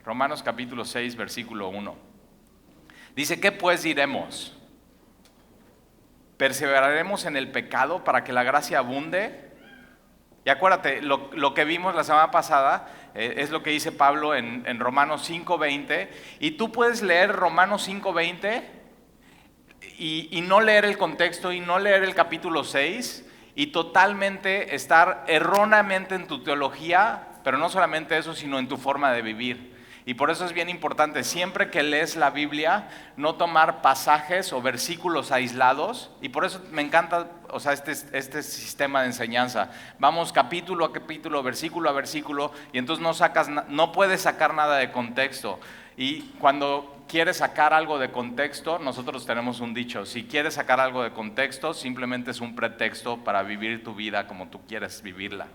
Romanos capítulo 6, versículo 1. Dice, ¿qué pues diremos? ¿Perseveraremos en el pecado para que la gracia abunde? Y acuérdate, lo que vimos la semana pasada es lo que dice Pablo en Romanos 5:20. Y tú puedes leer Romanos 5:20 y no leer el contexto y no leer el capítulo 6 y totalmente estar erróneamente en tu teología, pero no solamente eso, sino en tu forma de vivir. Y por eso es bien importante, siempre que lees la Biblia, no tomar pasajes o versículos aislados. Y por eso me encanta, este sistema de enseñanza. Vamos capítulo a capítulo, versículo a versículo, y entonces no puedes sacar nada de contexto. Y cuando quieres sacar algo de contexto, nosotros tenemos un dicho: si quieres sacar algo de contexto, simplemente es un pretexto para vivir tu vida como tú quieres vivirla.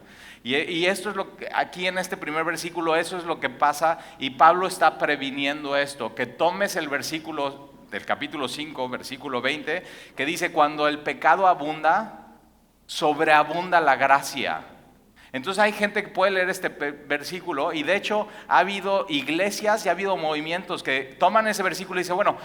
Y esto es lo que, aquí en este primer versículo, eso es lo que pasa, y Pablo está previniendo esto, que tomes el versículo del capítulo 5, versículo 20, que dice, cuando el pecado abunda, sobreabunda la gracia. Entonces hay gente que puede leer este versículo, y de hecho ha habido iglesias y ha habido movimientos que toman ese versículo y dicen, bueno,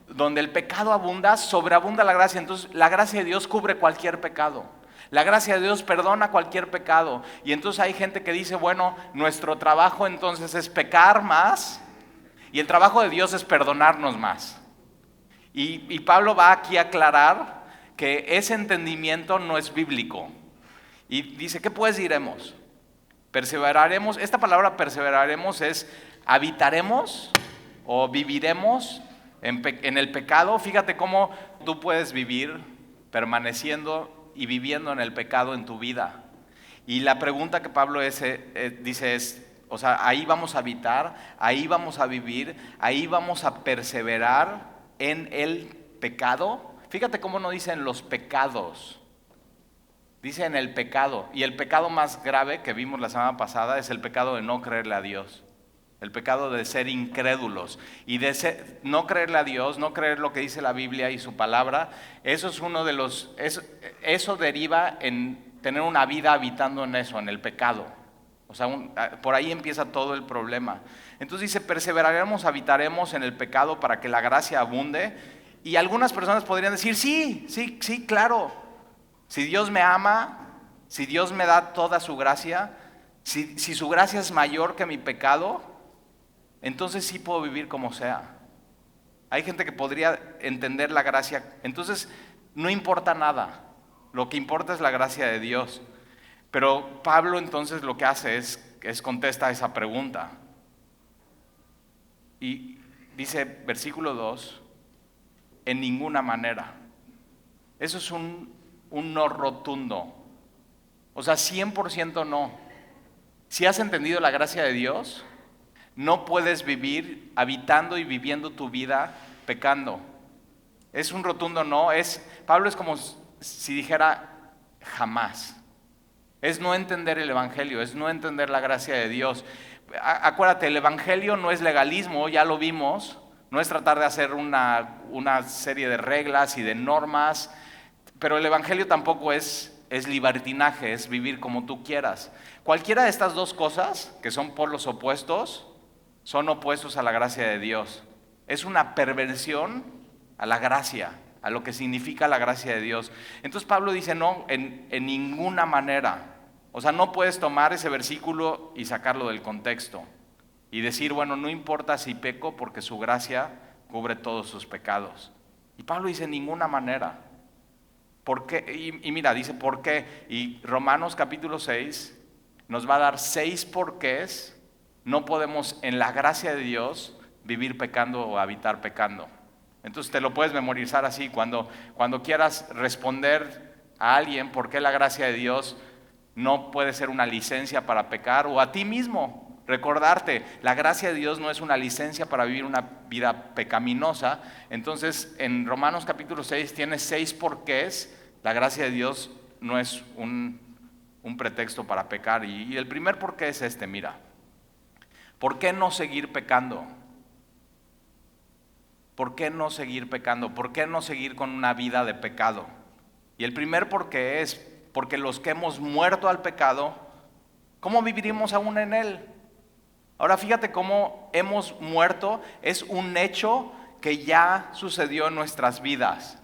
donde el pecado abunda, sobreabunda la gracia. Entonces la gracia de Dios cubre cualquier pecado. La gracia de Dios perdona cualquier pecado. Y entonces hay gente que dice, bueno, nuestro trabajo entonces es pecar más y el trabajo de Dios es perdonarnos más. Y Pablo va aquí a aclarar que ese entendimiento no es bíblico. Y dice, ¿qué pues diremos? Perseveraremos. Esta palabra perseveraremos es habitaremos o viviremos en el pecado. Fíjate cómo tú puedes vivir permaneciendo y viviendo en el pecado en tu vida. Y la pregunta que Pablo dice es, o sea, ahí vamos a habitar, ahí vamos a vivir, ahí vamos a perseverar en el pecado. Fíjate cómo no dice en los pecados, dice en el pecado. Y el pecado más grave que vimos la semana pasada es el pecado de no creerle a Dios. El pecado de ser incrédulos y de no creerle a Dios, no creer lo que dice la Biblia y su palabra. Eso es uno de los, eso deriva en tener una vida habitando en eso, en el pecado. O sea, por ahí empieza todo el problema. Entonces dice, perseveraremos, habitaremos en el pecado para que la gracia abunde. Y algunas personas podrían decir, sí, claro. Si Dios me ama, si Dios me da toda su gracia, si su gracia es mayor que mi pecado, entonces sí puedo vivir como sea. Hay gente que podría entender la gracia. Entonces no importa nada. Lo que importa es la gracia de Dios. Pero Pablo entonces lo que hace es contesta esa pregunta. Y dice, versículo 2, en ninguna manera. Eso es un no rotundo. O sea, 100% no. Si has entendido la gracia de Dios, no puedes vivir habitando y viviendo tu vida pecando. Es un rotundo no. Pablo es como si dijera jamás. Es no entender el evangelio, es no entender la gracia de Dios. Acuérdate, el evangelio no es legalismo, ya lo vimos. No es tratar de hacer una serie de reglas y de normas, pero el evangelio tampoco es libertinaje, es vivir como tú quieras. Cualquiera de estas dos cosas, que son polos opuestos, son opuestos a la gracia de Dios. Es una perversión a la gracia, a lo que significa la gracia de Dios. Entonces Pablo dice, no, en ninguna manera. O sea, no puedes tomar ese versículo y sacarlo del contexto y decir, bueno, no importa si peco porque su gracia cubre todos sus pecados. Y Pablo dice, en ninguna manera. ¿Por qué? Y mira, dice, ¿por qué? Y Romanos capítulo 6 nos va a dar 6 porqués. No podemos en la gracia de Dios vivir pecando o habitar pecando. Entonces te lo puedes memorizar así. Cuando quieras responder a alguien por qué la gracia de Dios no puede ser una licencia para pecar, o a ti mismo recordarte, la gracia de Dios no es una licencia para vivir una vida pecaminosa. Entonces en Romanos capítulo 6 tienes 6 porqués. La gracia de Dios no es un pretexto para pecar. Y el primer porqué es mira. ¿Por qué no seguir pecando? ¿Por qué no seguir pecando? ¿Por qué no seguir con una vida de pecado? Y el primer porqué es porque los que hemos muerto al pecado, ¿cómo viviremos aún en él? Ahora fíjate cómo hemos muerto, es un hecho que ya sucedió en nuestras vidas.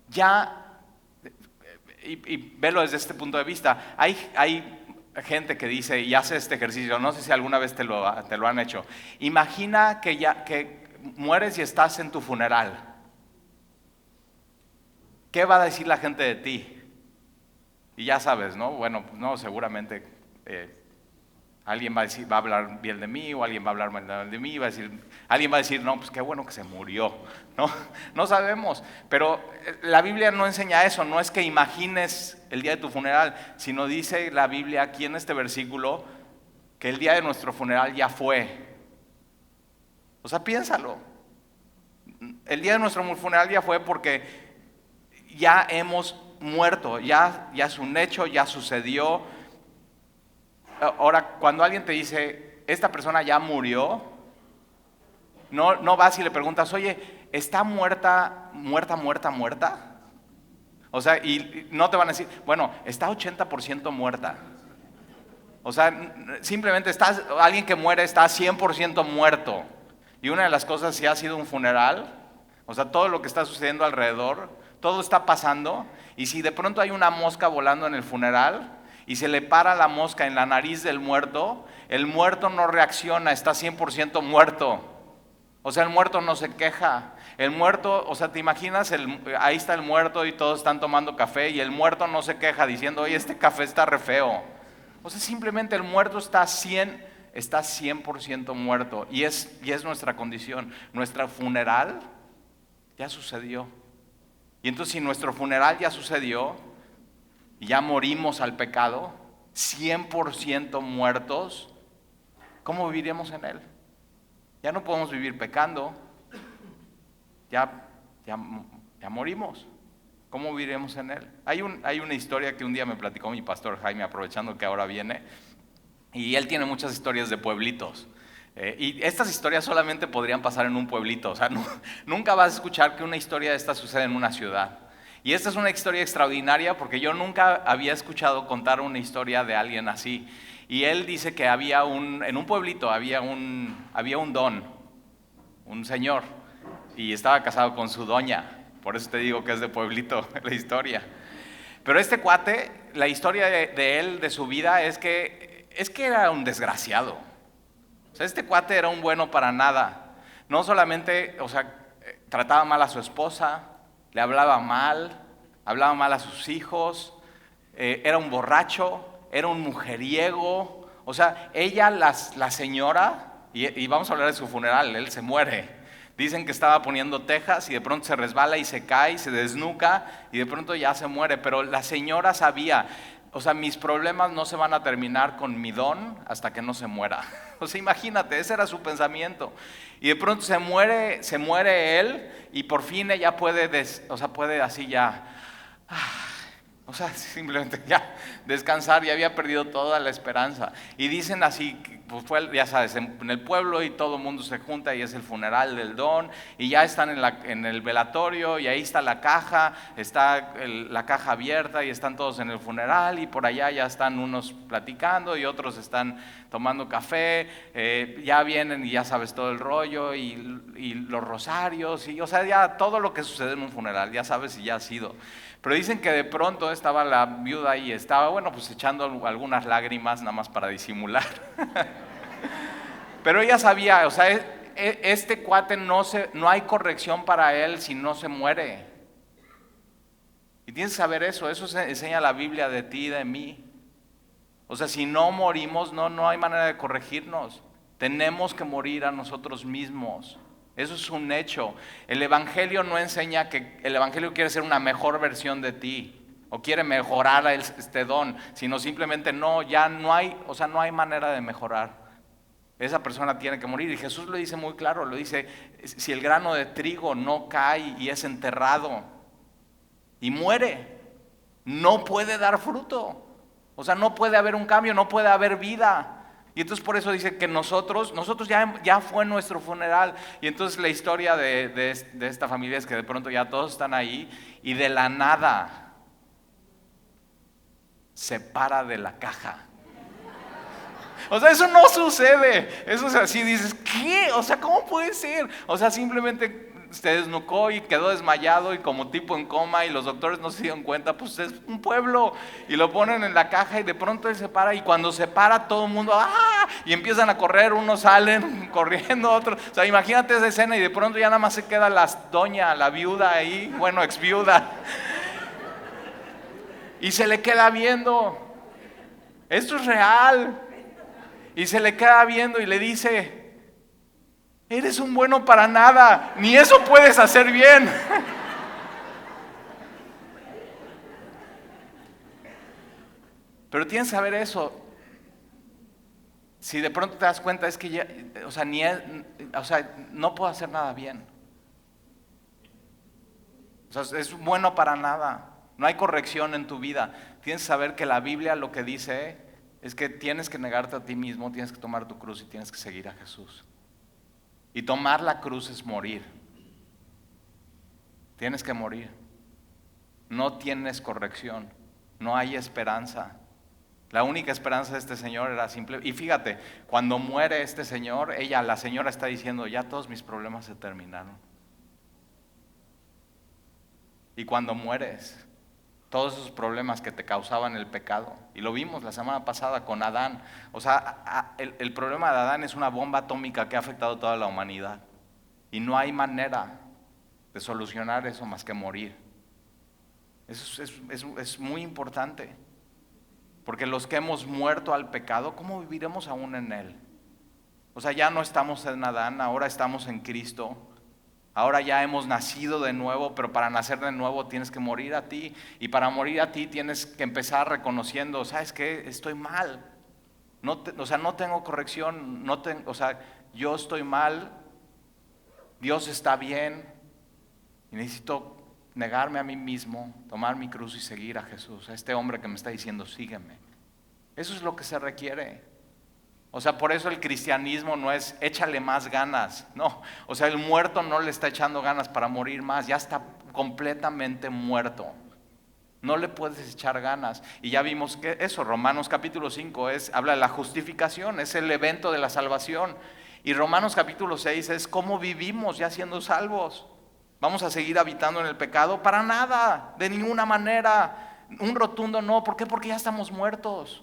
Ya, y velo desde este punto de vista, hay gente que dice y hace este ejercicio, no sé si alguna vez te lo han hecho. Imagina que mueres y estás en tu funeral. ¿Qué va a decir la gente de ti? Y ya sabes, ¿no? Bueno, no, seguramente alguien va a hablar bien de mí, o alguien va a hablar mal de mí, alguien va a decir, no, pues qué bueno que se murió, ¿no? No sabemos, pero la Biblia no enseña eso, no es que imagines el día de tu funeral, sino dice la Biblia aquí en este versículo que el día de nuestro funeral ya fue. O sea, piénsalo. El día de nuestro funeral ya fue porque ya hemos muerto, ya es un hecho, ya sucedió. Ahora, cuando alguien te dice, esta persona ya murió, no vas y le preguntas, oye, ¿está muerta? O sea, y no te van a decir, bueno, está 80% muerta. O sea, simplemente alguien que muere está 100% muerto. Y una de las cosas, si ha sido un funeral, o sea, todo lo que está sucediendo alrededor, todo está pasando, y si de pronto hay una mosca volando en el funeral, y se le para la mosca en la nariz del muerto, el muerto no reacciona, está 100% muerto. O sea, el muerto no se queja. El muerto, o sea, ¿te imaginas? Ahí está el muerto y todos están tomando café y el muerto no se queja diciendo, oye, este café está re feo. O sea, simplemente el muerto está 100% muerto y es nuestra condición. Nuestro funeral ya sucedió. Y entonces si nuestro funeral ya sucedió, y ya morimos al pecado, 100% muertos, ¿cómo viviremos en él? Ya no podemos vivir pecando, ya morimos. ¿Cómo viviremos en él? Hay una historia que un día me platicó mi pastor Jaime, aprovechando que ahora viene, y él tiene muchas historias de pueblitos. Y estas historias solamente podrían pasar en un pueblito, o sea, nunca vas a escuchar que una historia de esta suceda en una ciudad. Y esta es una historia extraordinaria porque yo nunca había escuchado contar una historia de alguien así. Y él dice que en un pueblito había un don, un señor, y estaba casado con su doña. Por eso te digo que es de pueblito la historia. Pero este cuate, la historia de él, de su vida, es que era un desgraciado. O sea, este cuate era un bueno para nada. No solamente, o sea, trataba mal a su esposa, le hablaba mal a sus hijos, era un borracho, era un mujeriego. O sea, ella, la señora, y vamos a hablar de su funeral, él se muere. Dicen que estaba poniendo tejas y de pronto se resbala y se cae, se desnuca y de pronto ya se muere. Pero la señora sabía, o sea, mis problemas no se van a terminar con mi don hasta que no se muera. O sea, imagínate, ese era su pensamiento. Y de pronto se muere él y por fin ella puede así ya, o sea, simplemente ya descansar, ya había perdido toda la esperanza. Y dicen así, pues fue, ya sabes, en el pueblo y todo el mundo se junta y es el funeral del don y ya están en el velatorio y ahí está la caja, está la caja abierta y están todos en el funeral y por allá ya están unos platicando y otros están tomando café, ya vienen y ya sabes todo el rollo y los rosarios y o sea, ya todo lo que sucede en un funeral, ya sabes y ya ha sido. Pero dicen que de pronto estaba la viuda y estaba, bueno, pues echando algunas lágrimas nada más para disimular. Pero ella sabía, o sea, este cuate no hay corrección para él si no se muere. Y tienes que saber eso enseña la Biblia de ti y de mí. O sea, si no morimos, no hay manera de corregirnos. Tenemos que morir a nosotros mismos. Eso es un hecho. El Evangelio no enseña que el Evangelio quiere ser una mejor versión de ti o quiere mejorar este don, sino simplemente no hay manera de mejorar. Esa persona tiene que morir. Y Jesús lo dice muy claro, lo dice, si el grano de trigo no cae y es enterrado y muere, no puede dar fruto. O sea, no puede haber un cambio, no puede haber vida. Y entonces por eso dice que nosotros ya fue nuestro funeral. Y entonces la historia de esta familia es que de pronto ya todos están ahí y de la nada se para de la caja. O sea, eso no sucede. Eso es así, dices, ¿qué? O sea, ¿cómo puede ser? O sea, simplemente se desnucó y quedó desmayado y como tipo en coma y los doctores no se dieron cuenta, pues es un pueblo. Y lo ponen en la caja y de pronto él se para y cuando se para todo el mundo, ¡ah! Y empiezan a correr, unos salen corriendo, otros. O sea, imagínate esa escena y de pronto ya nada más se queda la doña, la viuda ahí, bueno, ex viuda. Y se le queda viendo. Esto es real. Y se le queda viendo y le dice, eres un bueno para nada, ni eso puedes hacer bien. Pero tienes que saber eso. Si de pronto te das cuenta, es que ya, o sea, no puedo hacer nada bien. O sea, es bueno para nada. No hay corrección en tu vida. Tienes que saber que la Biblia lo que dice es que tienes que negarte a ti mismo, tienes que tomar tu cruz y tienes que seguir a Jesús. Y tomar la cruz es morir. Tienes que morir. No tienes corrección. No hay esperanza. La única esperanza de este señor era simple. Y fíjate, cuando muere este señor, la señora está diciendo, ya todos mis problemas se terminaron. Y cuando mueres, todos esos problemas que te causaban el pecado, y lo vimos la semana pasada con Adán, o sea, el problema de Adán es una bomba atómica que ha afectado a toda la humanidad, y no hay manera de solucionar eso más que morir. Eso es muy importante, porque los que hemos muerto al pecado, ¿cómo viviremos aún en él? O sea, ya no estamos en Adán, ahora estamos en Cristo. Ahora ya hemos nacido de nuevo, pero para nacer de nuevo tienes que morir a ti. Y para morir a ti tienes que empezar reconociendo, ¿sabes qué? Estoy mal. O sea, no tengo corrección, o sea, yo estoy mal, Dios está bien. Y necesito negarme a mí mismo, tomar mi cruz y seguir a Jesús, a este hombre que me está diciendo, sígueme. Eso es lo que se requiere. O sea, por eso el cristianismo no es échale más ganas, no. O sea, el muerto no le está echando ganas para morir más, ya está completamente muerto. No le puedes echar ganas. Y ya vimos que eso, Romanos capítulo 5 habla de la justificación, es el evento de la salvación. Y Romanos capítulo 6 es cómo vivimos ya siendo salvos. ¿Vamos a seguir habitando en el pecado? Para nada, de ninguna manera. Un rotundo no. ¿Por qué? Porque ya estamos muertos.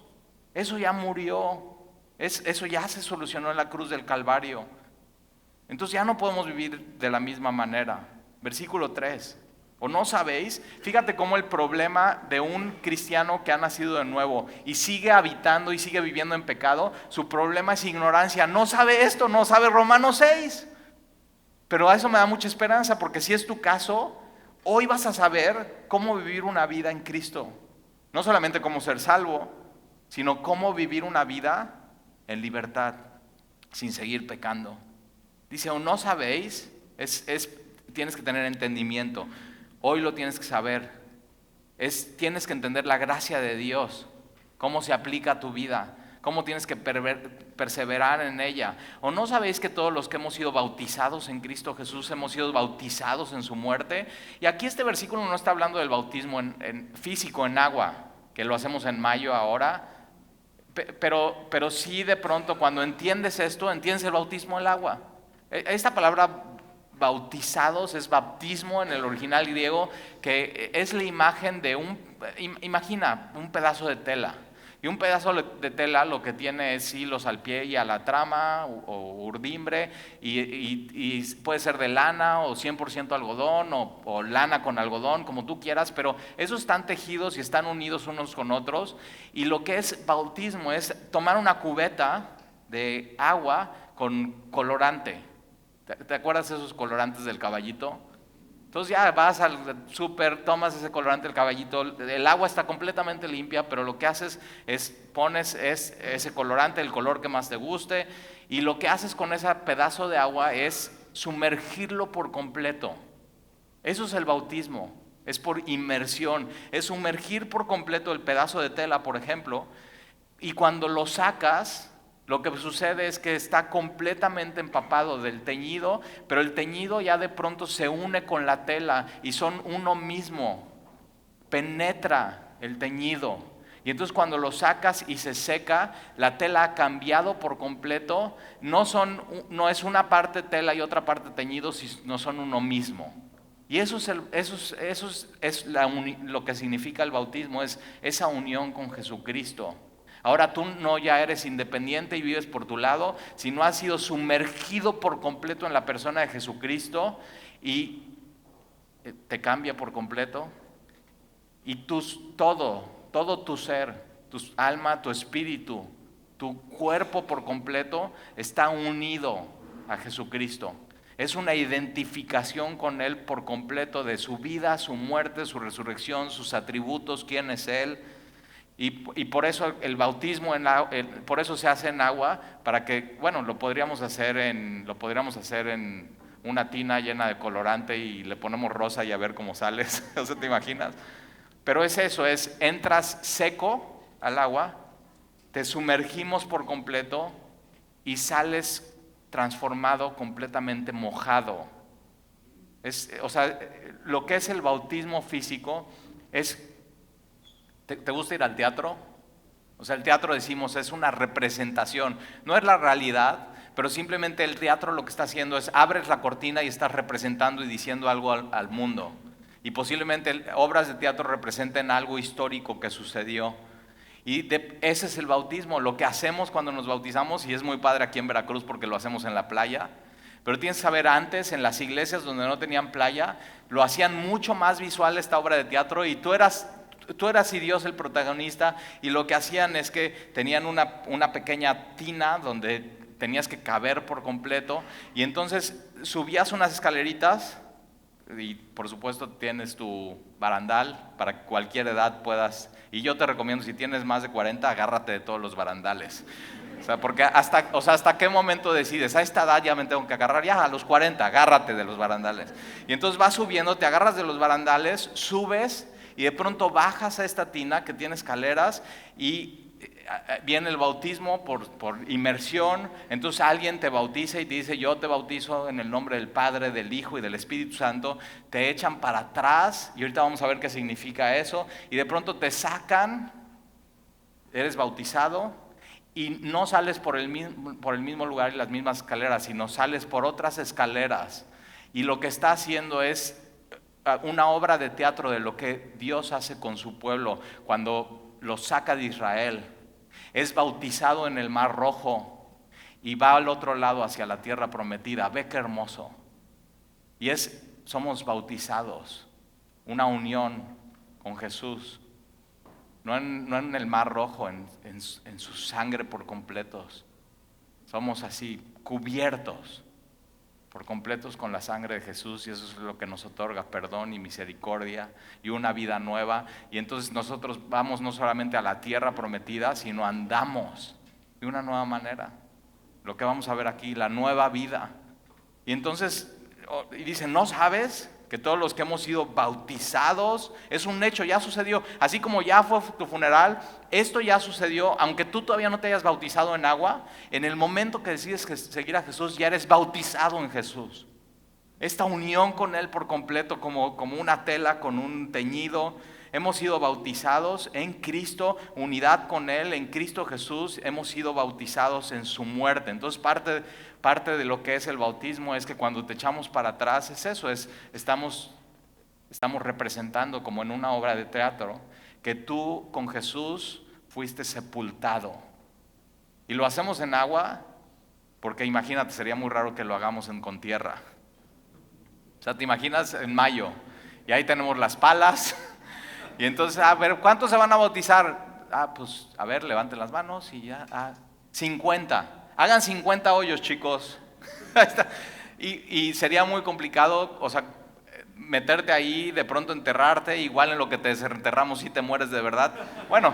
Eso ya murió. Eso ya se solucionó en la cruz del Calvario. Entonces ya no podemos vivir de la misma manera. Versículo 3. ¿O no sabéis? Fíjate cómo el problema de un cristiano que ha nacido de nuevo y sigue habitando y sigue viviendo en pecado, su problema es ignorancia. No sabe esto, no sabe Romanos 6. Pero a eso me da mucha esperanza, porque si es tu caso, hoy vas a saber cómo vivir una vida en Cristo. No solamente cómo ser salvo, sino cómo vivir una vida en libertad, sin seguir pecando. Dice, ¿o no sabéis? Tienes que tener entendimiento. Hoy lo tienes que saber. Tienes que entender la gracia de Dios, cómo se aplica a tu vida, cómo tienes que perseverar en ella. ¿O no sabéis que todos los que hemos sido bautizados en Cristo Jesús hemos sido bautizados en su muerte? Y aquí este versículo no está hablando del bautismo en físico, en agua, que lo hacemos en mayo ahora. Pero sí, de pronto cuando entiendes esto, entiendes el bautismo del agua. Esta palabra bautizados es bautismo en el original griego, que es la imagen de imagina un pedazo de tela. Y un pedazo de tela lo que tiene es hilos al pie y a la trama o urdimbre, y puede ser de lana o 100% algodón o lana con algodón, como tú quieras, pero esos están tejidos y están unidos unos con otros. Y lo que es bautismo es tomar una cubeta de agua con colorante. ¿Te acuerdas de esos colorantes del caballito? Entonces ya vas al súper, tomas ese colorante del caballito, el agua está completamente limpia, pero lo que haces es pones ese colorante, el color que más te guste, y lo que haces con ese pedazo de agua es sumergirlo por completo. Eso es el bautismo, es por inmersión, es sumergir por completo el pedazo de tela, por ejemplo, y cuando lo sacas, lo que sucede es que está completamente empapado del teñido, pero el teñido ya de pronto se une con la tela y son uno mismo. Penetra el teñido Y entonces cuando lo sacas y se seca, la tela ha cambiado por completo. No es una parte tela y otra parte teñido, no son uno mismo. Y eso es lo que significa el bautismo, es esa unión con Jesucristo. Ahora tú no ya eres independiente y vives por tu lado, sino has sido sumergido por completo en la persona de Jesucristo y te cambia por completo. Y todo tu ser, tu alma, tu espíritu, tu cuerpo por completo está unido a Jesucristo. Es una identificación con Él por completo de su vida, su muerte, su resurrección, sus atributos, quién es Él. Y por eso el bautismo, por eso se hace en agua, para que, bueno, lo podríamos hacer en una tina llena de colorante y le ponemos rosa y a ver cómo sales, ¿no te imaginas? Pero es eso, entras seco al agua, te sumergimos por completo y sales transformado, completamente mojado. O sea, lo que es el bautismo físico es... ¿Te gusta ir al teatro? O sea, el teatro, decimos, es una representación, no es la realidad, pero simplemente el teatro lo que está haciendo es abres la cortina y estás representando y diciendo algo al mundo. Y posiblemente obras de teatro representen algo histórico que sucedió. Y ese es el bautismo, lo que hacemos cuando nos bautizamos, y es muy padre aquí en Veracruz porque lo hacemos en la playa. Pero tienes que saber, antes en las iglesias donde no tenían playa, lo hacían mucho más visual esta obra de teatro, y tú eras y Dios el protagonista, y lo que hacían es que tenían una pequeña tina donde tenías que caber por completo, y entonces subías unas escaleritas, y por supuesto tienes tu barandal para que cualquier edad puedas, y yo te recomiendo, si tienes más de 40, agárrate de todos los barandales. O sea, porque hasta qué momento decides, a esta edad ya me tengo que agarrar, ya a los 40, agárrate de los barandales. Y entonces vas subiendo, te agarras de los barandales, subes, y de pronto bajas a esta tina que tiene escaleras y viene el bautismo por inmersión. Entonces alguien te bautiza y te dice, yo te bautizo en el nombre del Padre, del Hijo y del Espíritu Santo. Te echan para atrás y ahorita vamos a ver qué significa eso. Y de pronto te sacan, eres bautizado y no sales por el mismo lugar y las mismas escaleras, sino sales por otras escaleras. Y lo que está haciendo es una obra de teatro de lo que Dios hace con su pueblo cuando lo saca de Israel. Es bautizado en el Mar Rojo y va al otro lado hacia la tierra prometida. Ve qué hermoso. Y somos bautizados, una unión con Jesús, no en el Mar Rojo, en su sangre por completos. Somos así, cubiertos por completos con la sangre de Jesús, y eso es lo que nos otorga perdón y misericordia y una vida nueva. Y entonces nosotros vamos no solamente a la tierra prometida, sino andamos de una nueva manera. Lo que vamos a ver aquí, la nueva vida. Y entonces, y dicen, ¿no sabes que todos los que hemos sido bautizados, es un hecho, ya sucedió? Así como ya fue tu funeral, esto ya sucedió, aunque tú todavía no te hayas bautizado en agua, en el momento que decides seguir a Jesús, ya eres bautizado en Jesús. Esta unión con Él por completo, como una tela con un teñido. Hemos sido bautizados en Cristo, unidad con Él, en Cristo Jesús, hemos sido bautizados en su muerte. Entonces parte de lo que es el bautismo es que cuando te echamos para atrás es eso, estamos representando como en una obra de teatro, que tú con Jesús fuiste sepultado. Y lo hacemos en agua, porque imagínate, sería muy raro que lo hagamos con tierra. O sea, te imaginas en mayo, y ahí tenemos las palas. Y entonces, a ver, ¿cuántos se van a bautizar? Pues, a ver, levanten las manos y ya, 50. Hagan 50 hoyos, chicos. Y sería muy complicado, o sea, meterte ahí, de pronto enterrarte, igual en lo que te desenterramos si te mueres de verdad. Bueno,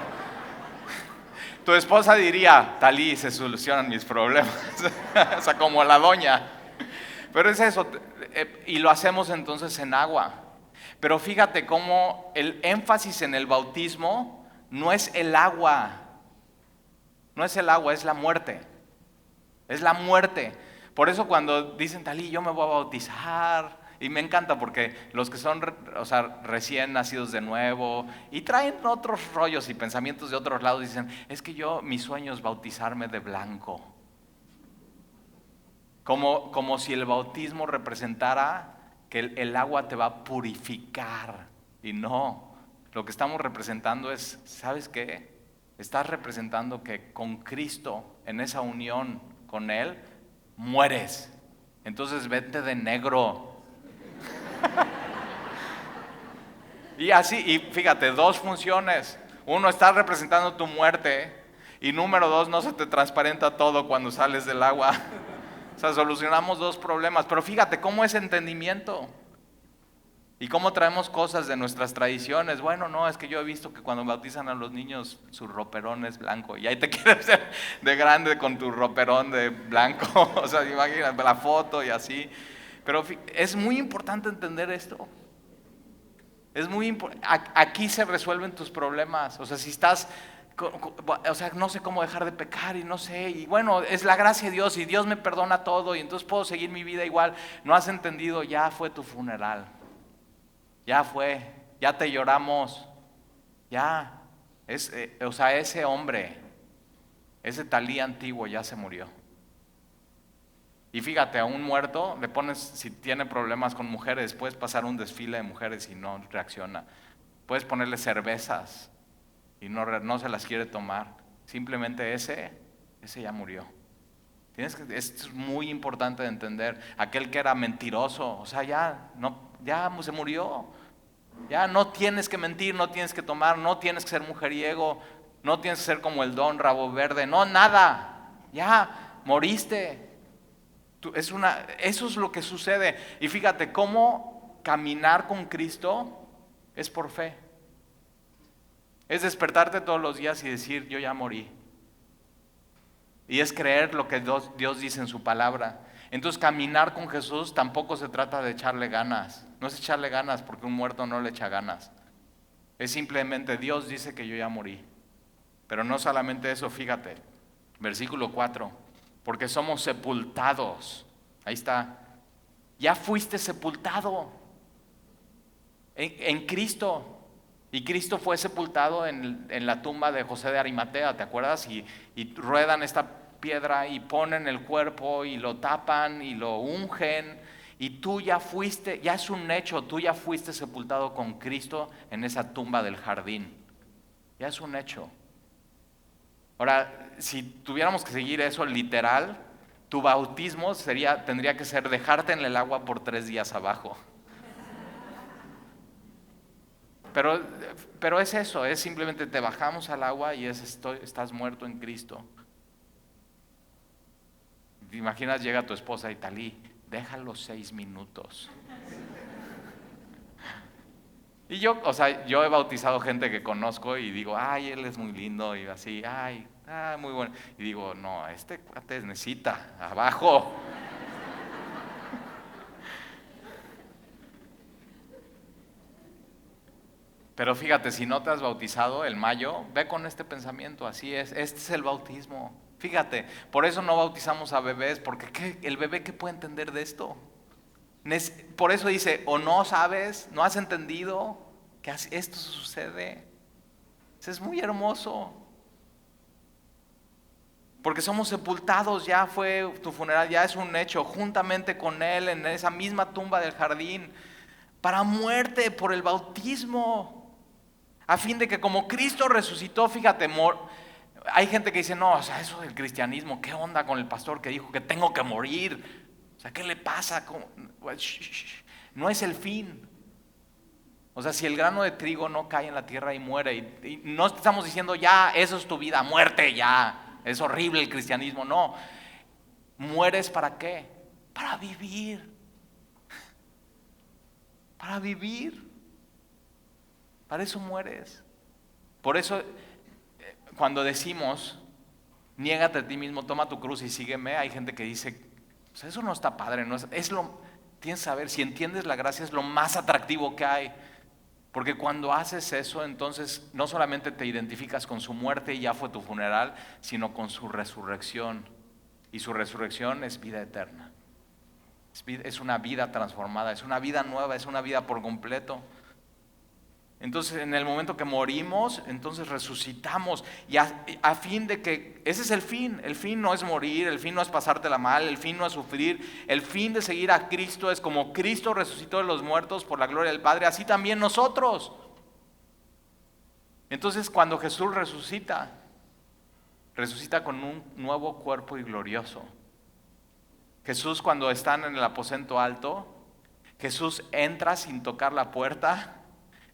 tu esposa diría, Talí, se solucionan mis problemas. O sea, como la doña. Pero es eso, y lo hacemos entonces en agua. Pero fíjate cómo el énfasis en el bautismo no es el agua. No es el agua, es la muerte. Es la muerte. Por eso cuando dicen, Talí, yo me voy a bautizar, Y me encanta porque los que son, o sea, recién nacidos de nuevo y traen otros rollos y pensamientos de otros lados, dicen, es que mi sueño es bautizarme de blanco. Como si el bautismo representara que el agua te va a purificar. Y no, lo que estamos representando es, ¿sabes qué? Estás representando que con Cristo, en esa unión con Él, mueres. Entonces vete de negro. Y así, y fíjate, dos funciones. Uno, estás representando tu muerte. Y número dos, no se te transparenta todo cuando sales del agua. O sea, solucionamos dos problemas. Pero fíjate cómo es entendimiento. Y cómo traemos cosas de nuestras tradiciones. Bueno, no, es que yo he visto que cuando bautizan a los niños, su roperón es blanco. Y ahí te quieres ver de grande con tu roperón de blanco. O sea, imagínate la foto y así. Pero es muy importante entender esto. Es muy importante. Aquí se resuelven tus problemas. O sea, si estás, o sea, no sé cómo dejar de pecar y no sé. Y bueno, es la gracia de Dios y Dios me perdona todo y entonces puedo seguir mi vida igual. No has entendido, ya fue tu funeral. Ya fue, ya te lloramos. Ya. O sea, ese hombre, ese Talí antiguo ya se murió. Y fíjate, a un muerto le pones, si tiene problemas con mujeres, puedes pasar un desfile de mujeres y no reacciona. Puedes ponerle cervezas y no se las quiere tomar. Simplemente ese ya murió. Esto es muy importante de entender. Aquel que era mentiroso, o sea, ya se murió. Ya no tienes que mentir, no tienes que tomar, no tienes que ser mujeriego, no tienes que ser como el Don Rabo Verde, no, nada. Ya moriste. Eso es lo que sucede. Y fíjate, cómo caminar con Cristo es por fe. Es despertarte todos los días y decir, yo ya morí. Y es creer lo que Dios dice en su palabra. Entonces caminar con Jesús tampoco se trata de echarle ganas. No es echarle ganas porque un muerto no le echa ganas. Es simplemente Dios dice que yo ya morí. Pero no solamente eso, fíjate. Versículo 4. Porque somos sepultados. Ahí está. Ya fuiste sepultado en Cristo. Y Cristo fue sepultado en la tumba de José de Arimatea, ¿te acuerdas? Y ruedan esta piedra y ponen el cuerpo y lo tapan y lo ungen. Y tú ya fuiste, ya es un hecho, tú ya fuiste sepultado con Cristo en esa tumba del jardín. Ya es un hecho. Ahora, si tuviéramos que seguir eso literal, tu bautismo tendría que ser dejarte en el agua por 3 días abajo. Pero es eso, es simplemente te bajamos al agua y estás muerto en Cristo. ¿Te imaginas? Llega tu esposa y Talí, déjalo 6 minutos. Y yo he bautizado gente que conozco y digo, ay, él es muy lindo y así, ay, muy bueno. Y digo, no, este cuate necesita, abajo. Pero fíjate, si no te has bautizado el mayo, ve con este pensamiento, así es, este es el bautismo. Fíjate, por eso no bautizamos a bebés, porque ¿el bebé qué puede entender de esto? Por eso dice, o no sabes, no has entendido que esto sucede. Eso es muy hermoso. Porque somos sepultados, ya fue tu funeral, ya es un hecho, juntamente con Él en esa misma tumba del jardín, para muerte por el bautismo. A fin de que como Cristo resucitó, fíjate, hay gente que dice, no, o sea, eso del cristianismo, ¿qué onda con el pastor que dijo que tengo que morir? O sea, ¿qué le pasa? No es el fin. O sea, si el grano de trigo no cae en la tierra y muere, y no estamos diciendo, ya, eso es tu vida, muerte, ya, es horrible el cristianismo, no. ¿Mueres para qué? Para vivir. Para vivir. Para eso mueres. Por eso, cuando decimos, niégate a ti mismo, toma tu cruz y sígueme, hay gente que dice, o sea, eso no está padre, tienes que saber, si entiendes la gracia es lo más atractivo que hay. Porque cuando haces eso, entonces no solamente te identificas con su muerte y ya fue tu funeral, sino con su resurrección. Y su resurrección es vida eterna. Es Es una vida transformada, es una vida nueva, es una vida por completo. Entonces, en el momento que morimos, entonces resucitamos. Y a fin de que, ese es el fin no es morir, el fin no es pasártela mal, el fin no es sufrir, el fin de seguir a Cristo es como Cristo resucitó de los muertos por la gloria del Padre, así también nosotros. Entonces, cuando Jesús resucita con un nuevo cuerpo y glorioso. Jesús, cuando están en el aposento alto, Jesús entra sin tocar la puerta.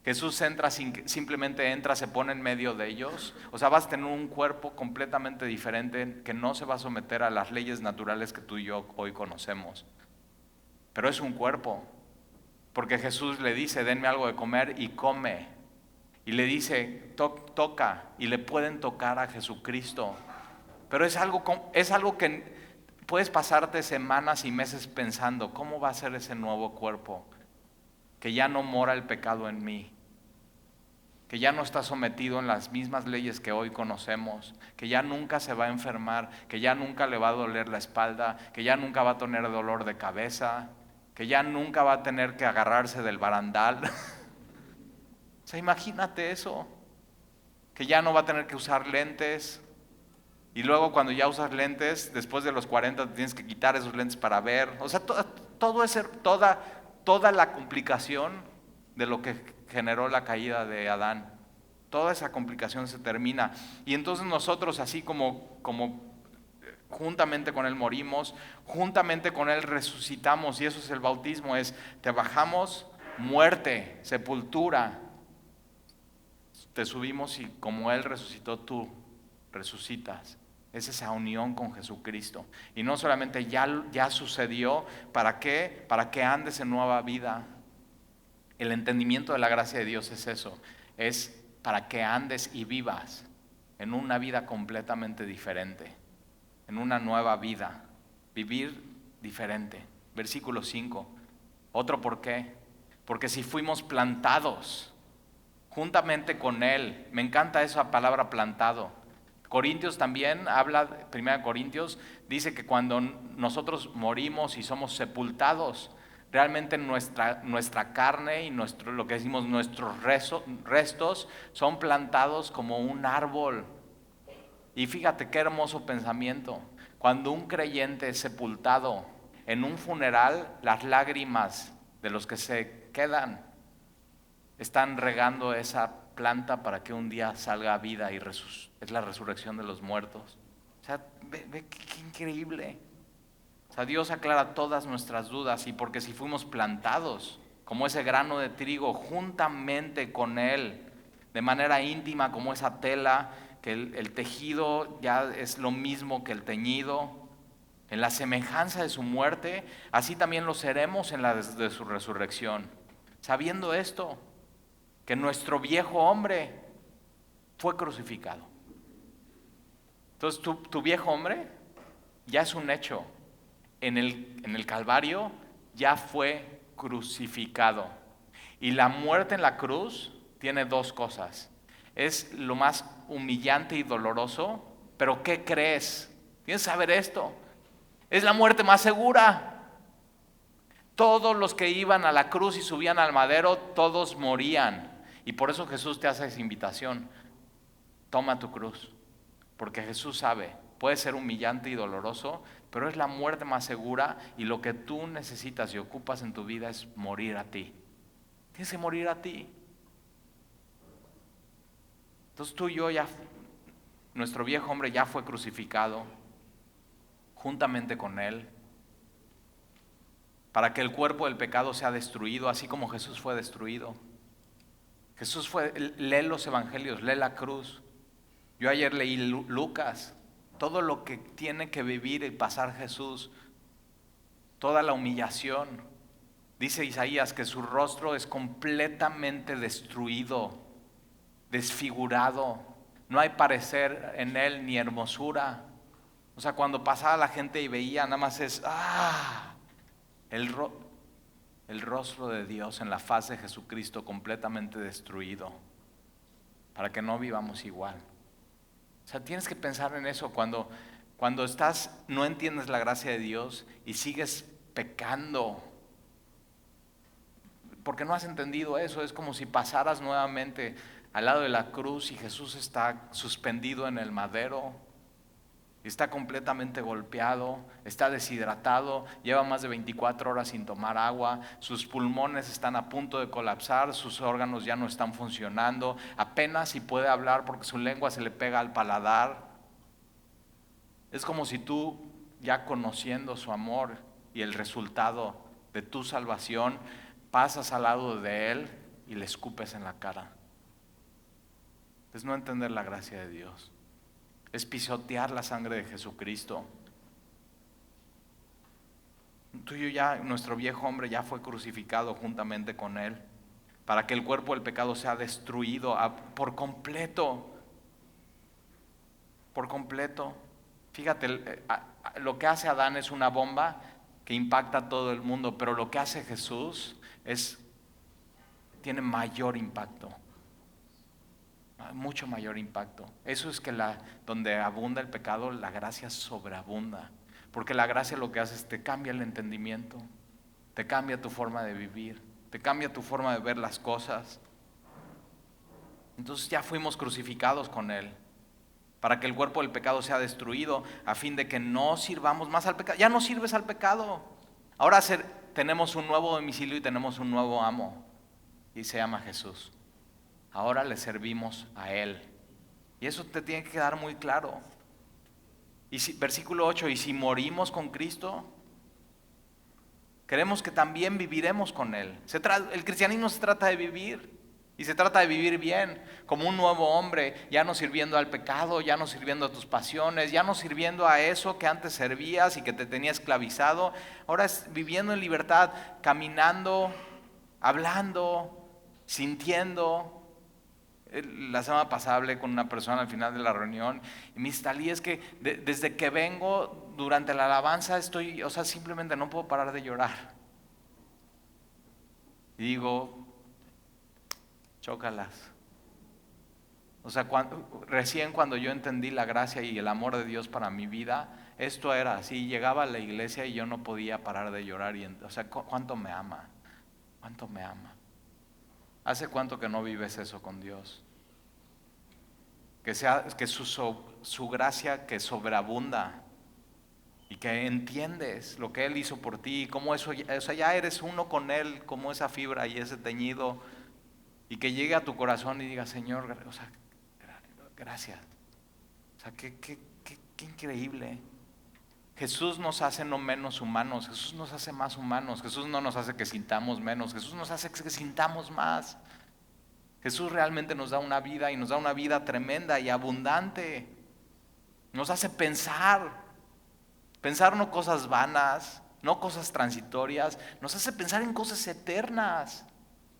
Jesús entra, simplemente entra, se pone en medio de ellos. O sea, vas a tener un cuerpo completamente diferente que no se va a someter a las leyes naturales que tú y yo hoy conocemos. Pero es un cuerpo, porque Jesús le dice, denme algo de comer, y come. Y le dice, toca, y le pueden tocar a Jesucristo. Pero es algo que puedes pasarte semanas y meses pensando, ¿cómo va a ser ese nuevo cuerpo? Que ya no mora el pecado en mí, que ya no está sometido en las mismas leyes que hoy conocemos, que ya nunca se va a enfermar, que ya nunca le va a doler la espalda, que ya nunca va a tener dolor de cabeza, que ya nunca va a tener que agarrarse del barandal. O sea, imagínate eso, que ya no va a tener que usar lentes. Y luego cuando ya usas lentes, después de los 40 te tienes que quitar esos lentes para ver. O sea, toda la complicación de lo que generó la caída de Adán. Toda esa complicación se termina. Y entonces nosotros, así como juntamente con Él morimos, juntamente con Él resucitamos. Y eso es el bautismo, te bajamos muerte, sepultura. Te subimos y como Él resucitó, tú resucitas. Es esa unión con Jesucristo. Y no solamente ya sucedió, ¿para qué? Para que andes en nueva vida. El entendimiento de la gracia de Dios es eso. Es para que andes y vivas en una vida completamente diferente. En una nueva vida. Vivir diferente. Versículo 5. Otro por qué. Porque si fuimos plantados juntamente con Él. Me encanta esa palabra plantado. Corintios también habla, 1 Corintios, dice que cuando nosotros morimos y somos sepultados, realmente nuestra carne y lo que decimos nuestros restos son plantados como un árbol. Y fíjate qué hermoso pensamiento. Cuando un creyente es sepultado en un funeral, las lágrimas de los que se quedan están regando esa planta para que un día salga a vida y es la resurrección de los muertos. O sea, ve qué increíble. O sea, Dios aclara todas nuestras dudas, y porque si fuimos plantados como ese grano de trigo juntamente con Él, de manera íntima como esa tela, que el tejido ya es lo mismo que el teñido, en la semejanza de su muerte, así también lo seremos en la de su resurrección. Sabiendo esto, que nuestro viejo hombre fue crucificado. Entonces tu viejo hombre ya es un hecho. En el Calvario ya fue crucificado. Y la muerte en la cruz tiene dos cosas. Es lo más humillante y doloroso, pero ¿qué crees? Tienes que saber esto. Es la muerte más segura. Todos los que iban a la cruz y subían al madero, todos morían. Y por eso Jesús te hace esa invitación. Toma tu cruz. Porque Jesús sabe, puede ser humillante y doloroso, pero es la muerte más segura, y lo que tú necesitas y ocupas en tu vida es morir a ti. Tienes que morir a ti. Entonces tú y yo nuestro viejo hombre ya fue crucificado juntamente con Él, para que el cuerpo del pecado sea destruido, así como Jesús fue destruido. Lee los evangelios, lee la cruz. Yo ayer leí Lucas, todo lo que tiene que vivir y pasar Jesús, toda la humillación. Dice Isaías que su rostro es completamente destruido, desfigurado. No hay parecer en él ni hermosura. O sea, cuando pasaba la gente y veía, nada más es el rostro de Dios en la faz de Jesucristo completamente destruido, para que no vivamos igual. O sea, tienes que pensar en eso cuando no entiendes la gracia de Dios y sigues pecando. Porque no has entendido eso. Es como si pasaras nuevamente al lado de la cruz y Jesús está suspendido en el madero. Está completamente golpeado, está deshidratado, lleva más de 24 horas sin tomar agua, sus pulmones están a punto de colapsar, sus órganos ya no están funcionando, apenas si puede hablar porque su lengua se le pega al paladar. Es como si tú, ya conociendo su amor y el resultado de tu salvación, pasas al lado de Él y le escupes en la cara. Es no entender la gracia de Dios. Es pisotear la sangre de Jesucristo. Tú y yo ya, nuestro viejo hombre ya fue crucificado juntamente con Él, para que el cuerpo del pecado sea destruido por completo. Por completo. Fíjate, lo que hace Adán es una bomba que impacta a todo el mundo, pero lo que hace Jesús tiene mayor impacto. Mucho mayor impacto. Eso es que donde abunda el pecado, la gracia sobreabunda. Porque la gracia lo que hace es te cambia el entendimiento, te cambia tu forma de vivir, te cambia tu forma de ver las cosas. Entonces ya fuimos crucificados con Él, para que el cuerpo del pecado sea destruido, a fin de que no sirvamos más al pecado. Ya no sirves al pecado. Ahora tenemos un nuevo domicilio y tenemos un nuevo amo, y se llama Jesús. Ahora le servimos a Él. Y eso te tiene que quedar muy claro. Versículo 8, y si morimos con Cristo, creemos que también viviremos con Él. El cristianismo se trata de vivir, y se trata de vivir bien, como un nuevo hombre, ya no sirviendo al pecado, ya no sirviendo a tus pasiones, ya no sirviendo a eso que antes servías y que te tenía esclavizado. Ahora es viviendo en libertad, caminando, hablando, sintiendo. La semana pasada hablé con una persona al final de la reunión y me dice, Talí, es que desde que vengo durante la alabanza simplemente no puedo parar de llorar. Y digo, chócalas. Recién cuando yo entendí la gracia y el amor de Dios para mi vida, esto era así, llegaba a la iglesia y yo no podía parar de llorar. ¿Cuánto me ama? ¿Cuánto me ama? ¿Hace cuánto que no vives eso con Dios? Que su gracia que sobreabunda y que entiendes lo que Él hizo por ti, cómo eso, ya eres uno con Él, como esa fibra y ese teñido, y que llegue a tu corazón y diga, Señor, gracias. Qué increíble. Jesús nos hace no menos humanos, Jesús nos hace más humanos, Jesús no nos hace que sintamos menos, Jesús nos hace que sintamos más. Jesús realmente nos da una vida y nos da una vida tremenda y abundante. Nos hace pensar no cosas vanas, no cosas transitorias, nos hace pensar en cosas eternas,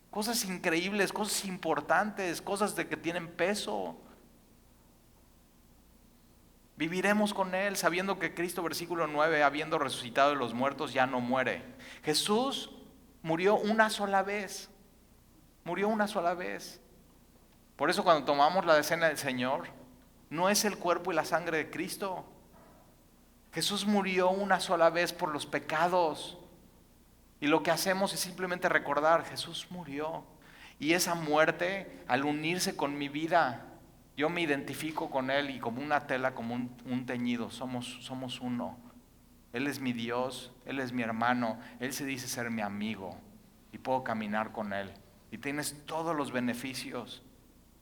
cosas increíbles, cosas importantes, cosas que tienen peso. Viviremos con Él sabiendo que Cristo, versículo 9, habiendo resucitado de los muertos, ya no muere. Jesús murió una sola vez. Murió una sola vez. Por eso cuando tomamos la cena del Señor, no es el cuerpo y la sangre de Cristo. Jesús murió una sola vez por los pecados. Y lo que hacemos es simplemente recordar, Jesús murió. Y esa muerte, al unirse con mi vida, yo me identifico con Él y como una tela, como un teñido, somos uno. Él es mi Dios, Él es mi hermano, Él se dice ser mi amigo y puedo caminar con Él. Y tienes todos los beneficios.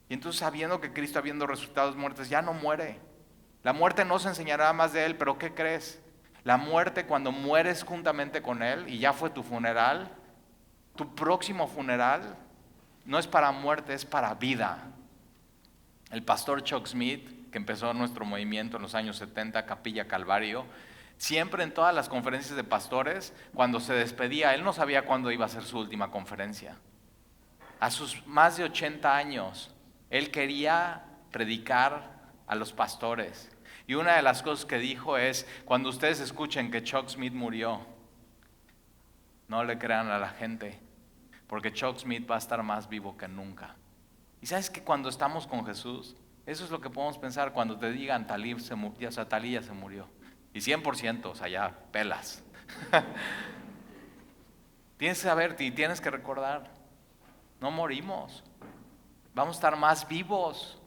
Y entonces sabiendo que Cristo, habiendo resucitado de los muertos, ya no muere. La muerte no se enseñará más de Él, pero ¿qué crees? La muerte, cuando mueres juntamente con Él y ya fue tu funeral, tu próximo funeral no es para muerte, es para vida. El pastor Chuck Smith, que empezó nuestro movimiento en los años 70, Capilla Calvario, siempre en todas las conferencias de pastores, cuando se despedía, él no sabía cuándo iba a ser su última conferencia. A sus más de 80 años, él quería predicar a los pastores. Y una de las cosas que dijo es, cuando ustedes escuchen que Chuck Smith murió, no le crean a la gente, porque Chuck Smith va a estar más vivo que nunca. Y sabes que cuando estamos con Jesús, eso es lo que podemos pensar cuando te digan Talí ya se murió. Y 100%, ya pelas. Tienes que saber y tienes que recordar, no morimos. Vamos a estar más vivos.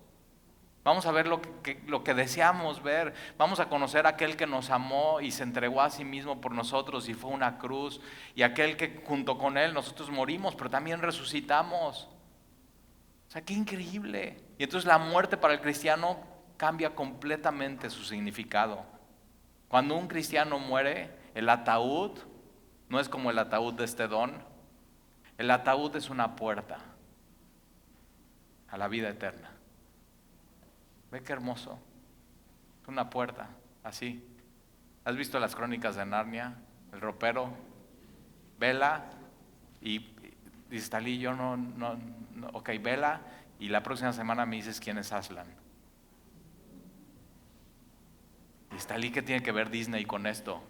Vamos a ver lo que deseamos ver. Vamos a conocer a aquel que nos amó y se entregó a sí mismo por nosotros y fue una cruz. Y aquel que junto con él nosotros morimos, pero también resucitamos. O sea, qué increíble. Y entonces la muerte para el cristiano cambia completamente su significado. Cuando un cristiano muere, el ataúd no es como el ataúd de este don. El ataúd es una puerta a la vida eterna. Ve qué hermoso. Es una puerta, así. ¿Has visto las crónicas de Narnia? El ropero, vela y dice Talí, yo no, ok, vela y la próxima semana me dices quién es Aslan. Y Talí, ¿qué tiene que ver Disney con esto?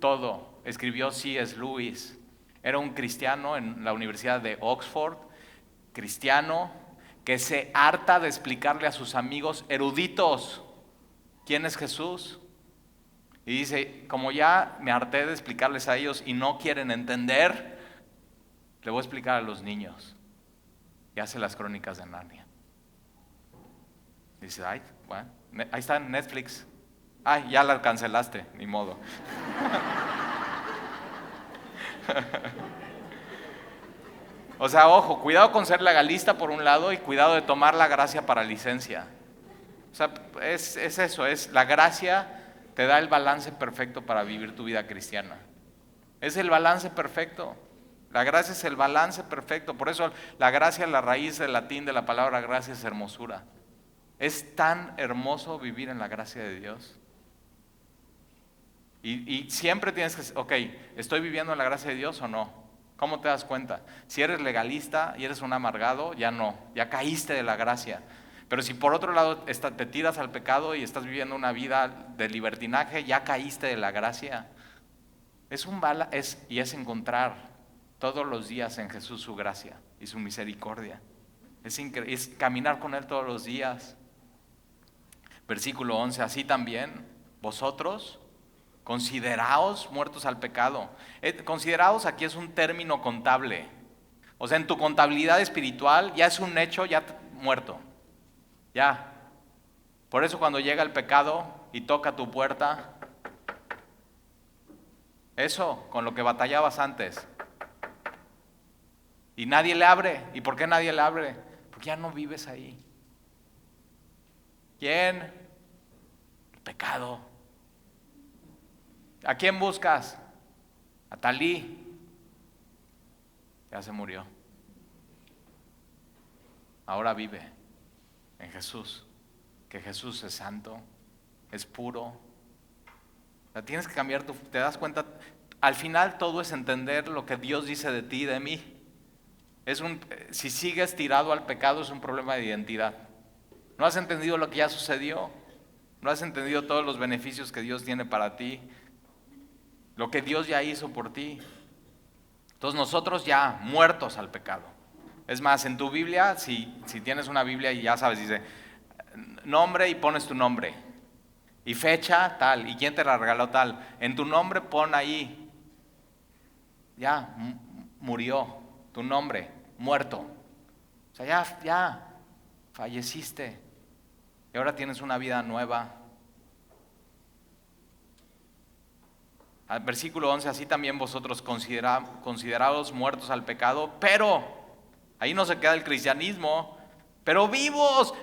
Todo. Escribió C.S. Lewis. Era un cristiano en la Universidad de Oxford, cristiano, que se harta de explicarle a sus amigos eruditos quién es Jesús. Y dice, como ya me harté de explicarles a ellos y no quieren entender, le voy a explicar a los niños. Y hace las crónicas de Narnia. Y dice, ay, bueno, ahí está en Netflix. Ay, ya la cancelaste, ni modo. O sea, ojo, cuidado con ser legalista por un lado y cuidado de tomar la gracia para licencia. O sea, es eso, es la gracia te da el balance perfecto para vivir tu vida cristiana. Es el balance perfecto. La gracia es el balance perfecto. Por eso la gracia, la raíz del latín de la palabra gracia es hermosura. Es tan hermoso vivir en la gracia de Dios. Y siempre tienes que, ok, ¿estoy viviendo en la gracia de Dios o no? ¿Cómo te das cuenta? Si eres legalista y eres un amargado, ya no, ya caíste de la gracia. Pero si por otro lado te tiras al pecado y estás viviendo una vida de libertinaje, ya caíste de la gracia. Es encontrar todos los días en Jesús su gracia y su misericordia. Es caminar con Él todos los días. Versículo 11, así también vosotros consideraos muertos al pecado. Consideraos aquí es un término contable. O sea, en tu contabilidad espiritual ya es un hecho, ya muerto. Ya. Por eso cuando llega el pecado y toca tu puerta, eso con lo que batallabas antes. Y nadie le abre. ¿Y por qué nadie le abre? Porque ya no vives ahí. ¿Quién? El pecado. ¿A quién buscas? A Talí. Ya se murió. Ahora vive en Jesús. Que Jesús es santo, es puro. O sea, tienes que cambiar te das cuenta, al final todo es entender lo que Dios dice de ti y de mí. Si sigues tirado al pecado es un problema de identidad. No has entendido lo que ya sucedió. No has entendido todos los beneficios que Dios tiene para ti. Lo que Dios ya hizo por ti. Entonces nosotros ya muertos al pecado. Es más, en tu Biblia, si tienes una Biblia y ya sabes, dice nombre y pones tu nombre. Y fecha tal, y quién te la regaló tal. En tu nombre pon ahí. Ya, murió. Tu nombre, muerto. O sea, ya falleciste. Y ahora tienes una vida nueva. Versículo 11, así también vosotros considerados muertos al pecado, pero, ahí no se queda el cristianismo, pero vivos.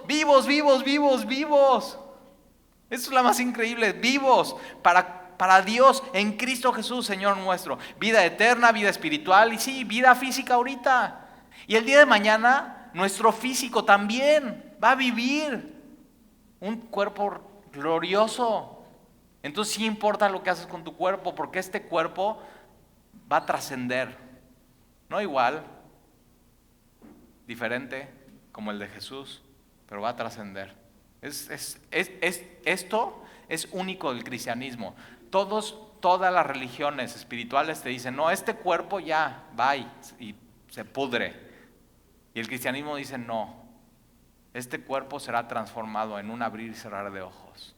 Esto es la más increíble, vivos para Dios en Cristo Jesús, Señor nuestro. Vida eterna, vida espiritual y sí, vida física ahorita. Y el día de mañana, nuestro físico también va a vivir un cuerpo glorioso. Entonces sí importa lo que haces con tu cuerpo, porque este cuerpo va a trascender. No igual, diferente como el de Jesús, pero va a trascender. Esto es único del cristianismo. Todas las religiones espirituales te dicen, no, este cuerpo ya va y se pudre. Y el cristianismo dice, no, este cuerpo será transformado en un abrir y cerrar de ojos.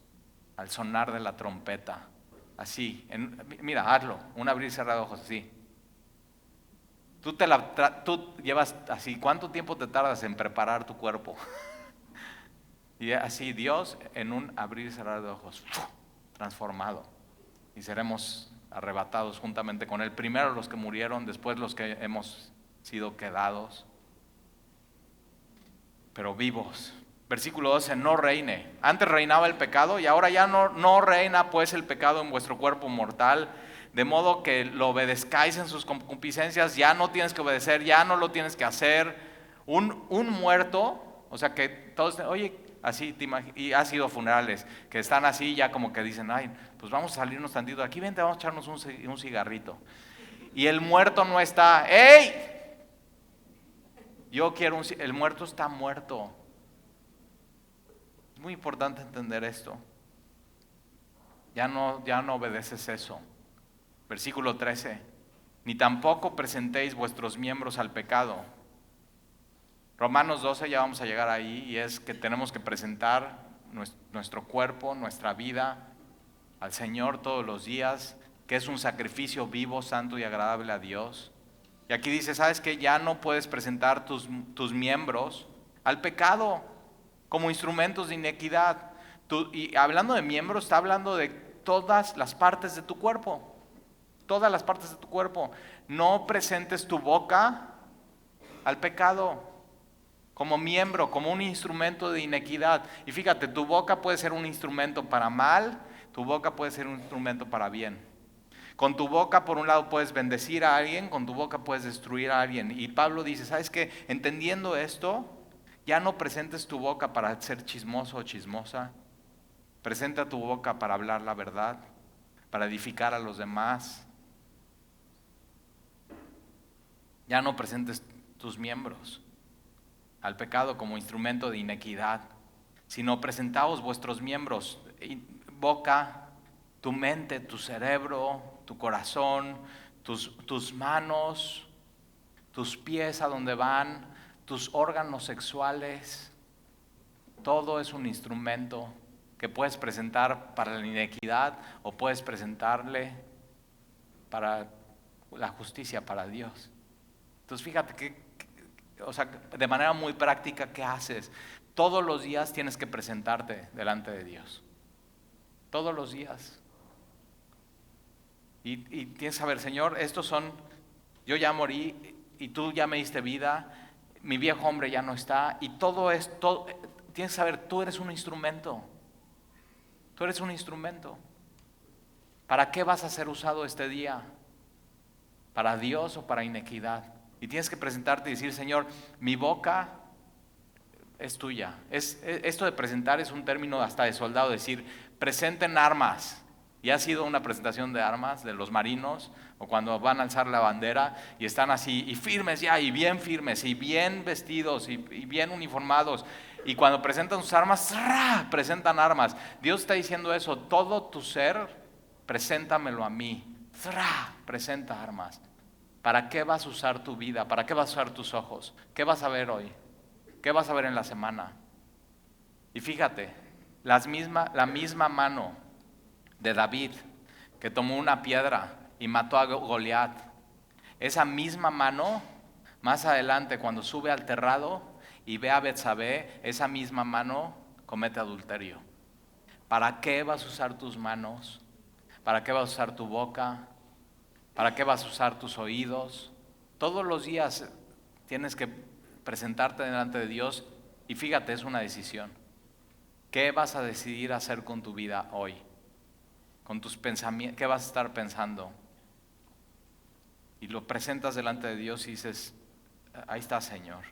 Al sonar de la trompeta, así, mira, hazlo, un abrir y cerrar de ojos, así. Tú llevas así, ¿cuánto tiempo te tardas en preparar tu cuerpo? Y así Dios en un abrir y cerrar de ojos, transformado. Y seremos arrebatados juntamente con Él. Primero los que murieron, después los que hemos sido quedados, pero vivos. Versículo 12, no reine. Antes reinaba el pecado y ahora ya no reina pues el pecado en vuestro cuerpo mortal, de modo que lo obedezcáis en sus concupiscencias. Ya no tienes que obedecer, ya no lo tienes que hacer. Un muerto, o sea que todos, oye, así y ha sido funerales, que están así ya como que dicen, ay, pues vamos a salirnos tantito de aquí, vente, vamos a echarnos un cigarrito. Y el muerto no está, ¡ey! El muerto está muerto. Es muy importante entender esto. Ya no obedeces eso. Versículo 13. Ni tampoco presentéis vuestros miembros al pecado. Romanos 12, ya vamos a llegar ahí, y es que tenemos que presentar nuestro cuerpo, nuestra vida al Señor todos los días, que es un sacrificio vivo, santo y agradable a Dios. Y aquí dice, ¿sabes qué? Ya no puedes presentar tus miembros al pecado como instrumentos de inequidad. Y hablando de miembros, está hablando de todas las partes de tu cuerpo. Todas las partes de tu cuerpo. No presentes tu boca al pecado como miembro, como un instrumento de inequidad. Y fíjate, tu boca puede ser un instrumento para mal, tu boca puede ser un instrumento para bien. Con tu boca, por un lado, puedes bendecir a alguien, con tu boca puedes destruir a alguien. Y Pablo dice, ¿sabes qué? Entendiendo esto, ya no presentes tu boca para ser chismoso o chismosa. Presenta tu boca para hablar la verdad, para edificar a los demás. Ya no presentes tus miembros al pecado como instrumento de inequidad, sino presentaos vuestros miembros, boca, tu mente, tu cerebro, tu corazón, tus manos, tus pies a donde van, tus órganos sexuales. Todo es un instrumento que puedes presentar para la inequidad o puedes presentarle para la justicia, para Dios. Entonces fíjate o sea, de manera muy práctica, ¿qué haces? Todos los días tienes que presentarte delante de Dios. Todos los días. Y tienes que saber, Señor, yo ya morí y tú ya me diste vida, mi viejo hombre ya no está, y tienes que saber, tú eres un instrumento. Tú eres un instrumento. ¿Para qué vas a ser usado este día? ¿Para Dios o para inequidad? Y tienes que presentarte y decir, Señor, mi boca es tuya. Esto de presentar es un término hasta de soldado, decir, presenten armas. Y ha sido una presentación de armas de los marinos, o cuando van a alzar la bandera y están así, y firmes ya, y bien vestidos, y bien uniformados. Y cuando presentan sus armas, ¡zra!, presentan armas. Dios está diciendo eso, todo tu ser, preséntamelo a mí. ¡Zra!, presenta armas. ¿Para qué vas a usar tu vida? ¿Para qué vas a usar tus ojos? ¿Qué vas a ver hoy? ¿Qué vas a ver en la semana? Y fíjate, la misma mano de David, que tomó una piedra y mató a Goliat, esa misma mano, más adelante cuando sube al terrado y ve a Betsabé, esa misma mano comete adulterio. ¿Para qué vas a usar tus manos? ¿Para qué vas a usar tu boca? ¿Para qué vas a usar tus oídos? Todos los días tienes que presentarte delante de Dios y fíjate, es una decisión. ¿Qué vas a decidir hacer con tu vida hoy? Con tus pensamientos, ¿qué vas a estar pensando? Y lo presentas delante de Dios y dices, ahí está, Señor.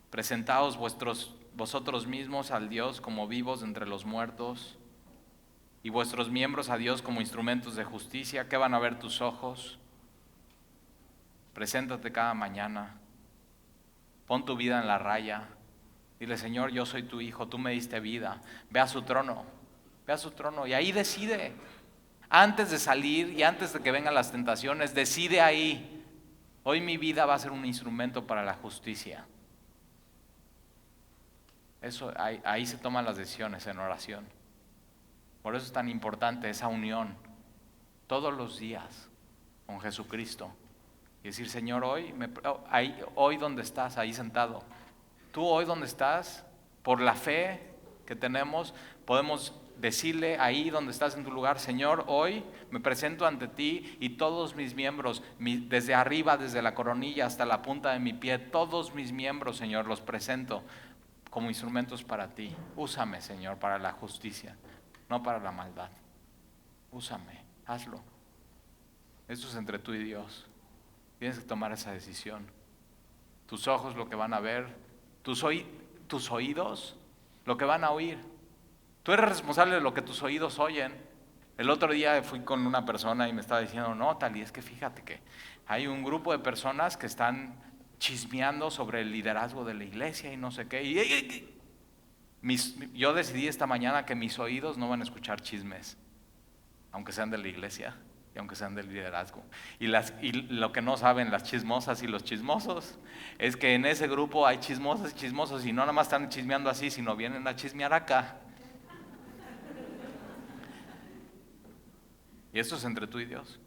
Presentaos vosotros mismos al Dios como vivos entre los muertos, y vuestros miembros a Dios como instrumentos de justicia. ¿Qué van a ver tus ojos? Preséntate cada mañana. Pon tu vida en la raya. Dile, Señor, yo soy tu hijo, tú me diste vida. Ve a su trono. Ve a su trono y ahí decide. Antes de salir y antes de que vengan las tentaciones, decide ahí. Hoy mi vida va a ser un instrumento para la justicia. Ahí se toman las decisiones en oración. Por eso es tan importante esa unión todos los días con Jesucristo. Y decir, Señor, hoy donde estás, ahí sentado, tú hoy donde estás, por la fe que tenemos, podemos decirle ahí donde estás en tu lugar, Señor, hoy me presento ante ti y todos mis miembros, desde arriba, desde la coronilla hasta la punta de mi pie, todos mis miembros, Señor, los presento como instrumentos para ti. Úsame, Señor, para la justicia, no para la maldad. Úsame, hazlo. Esto es entre tú y Dios. Tienes que tomar esa decisión. Tus ojos lo que van a ver, tus oídos lo que van a oír. Tú eres responsable de lo que tus oídos oyen. El otro día fui con una persona y me estaba diciendo, no, Tali, es que fíjate que hay un grupo de personas que están chismeando sobre el liderazgo de la iglesia y no sé qué. Yo decidí esta mañana que mis oídos no van a escuchar chismes, aunque sean de la iglesia y aunque sean del liderazgo. Y lo que no saben las chismosas y los chismosos es que en ese grupo hay chismosas y chismosos y no nada más están chismeando así, sino vienen a chismear acá. Y esto es entre tú y Dios.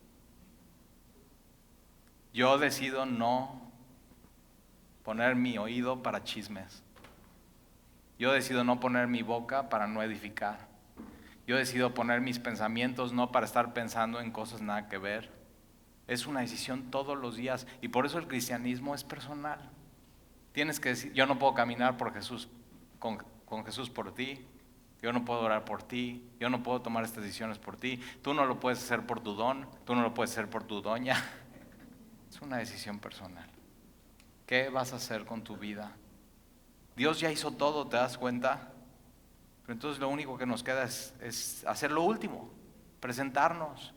Yo decido no poner mi oído para chismes. Yo decido no poner mi boca para no edificar. Yo decido poner mis pensamientos no para estar pensando en cosas nada que ver. Es una decisión todos los días y por eso el cristianismo es personal. Tienes que decir, yo no puedo caminar por Jesús, con Jesús por ti. Yo no puedo orar por ti, yo no puedo tomar estas decisiones por ti, tú no lo puedes hacer por tu don, tú no lo puedes hacer por tu doña. Es una decisión personal. ¿Qué vas a hacer con tu vida? Dios ya hizo todo, ¿te das cuenta? Pero entonces lo único que nos queda es hacer lo último, presentarnos.